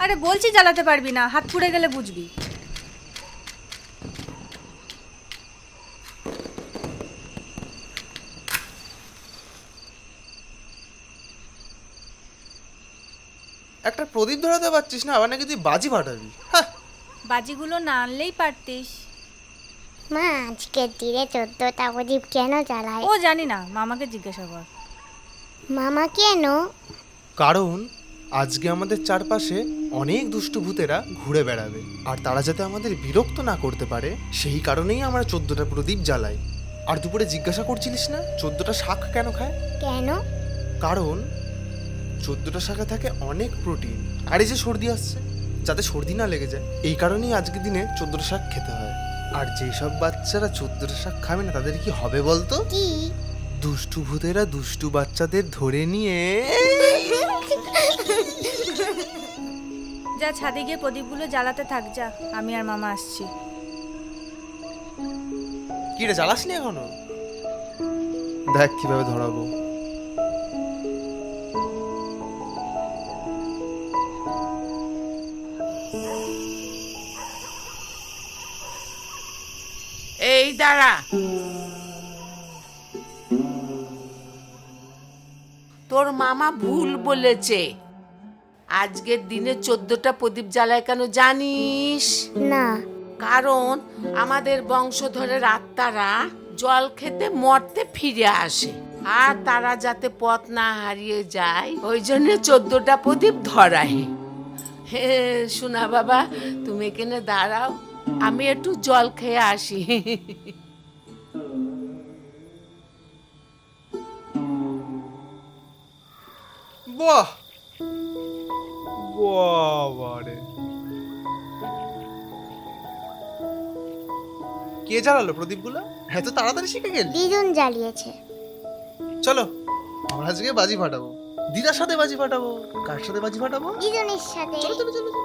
আরে বলছি জ্বালাতে পারবি না, হাত পুড়ে গেলে বুঝবি। একটা প্রদীপ ধরাতে পারছিস না, আবার নাকি তুই বাজি ফাটাবি? হ্যাঁ, বাজিগুলো না আনলেই পারতিস। মা আজকের দিনে 14টা প্রদীপ কেন জ্বালায়? ও জানি না, মামাকে জিজ্ঞাসা কর। মামা কেন? কারণ আজকে আমাদের চারপাশে অনেক দুষ্টু ভূতেরা ঘুরে বেড়াবে, আর তারা যাতে আমাদের বিরক্ত না করতে পারে সেই কারণেই আমরা 14টা প্রদীপ জ্বালাই। আর দুপুরে জিজ্ঞাসা করছিলিস না 14টা শাক কেন খায়? কেন? কারণ 14টা শাকে থাকে অনেক প্রোটিন, আর এই যে সর্দি আসছে, যাতে সর্দি না লেগে যায়, এই কারণেই আজকের দিনে 14টা শাক খেতে হয়। আর যেসব বাচ্চারা 14টা শাক খাবে না তাদের কি হবে বলতো? কি? দুষ্টু ভূতেরা দুষ্টু বাচ্চাদের ধরে নিয়ে যা ছাদে গিয়ে প্রদীপগুলো জ্বালাতে থাক, যা, আমি আর মামা আসছি। কি রে, জ্বালাসনি এখনো? দেখ কিভাবে ধরাবো। এই দাঁড়া, তোর মামা ভুল বলেছে। আজকের দিনে 14টা প্রদীপ জ্বালায় কেন জানিস? না। কারণ আমাদের বংশধরের আত্মারা জল খেতে মরতে ফিরে আসে, আর তারা যাতে পথ না হারিয়ে যায় ওই জন্য 14টা প্রদীপ ধরায়। হে শোনা বাবা, তুমি এখানে দাঁড়াও, আমি একটু জল খেয়ে আসি। বাহ, বাবারে, কে জ্বালালো প্রদীপগুলো? এত তাড়াতাড়ি শিখে গেলি? দিদুন জ্বালিয়েছে। চলো আমরা আজকে বাজি ফাটাবো। দিদার সাথে বাজি ফাটাবো। কার সাথে বাজি ফাটাবো? দিদুনের সাথে। চলো চলো চলো চলো।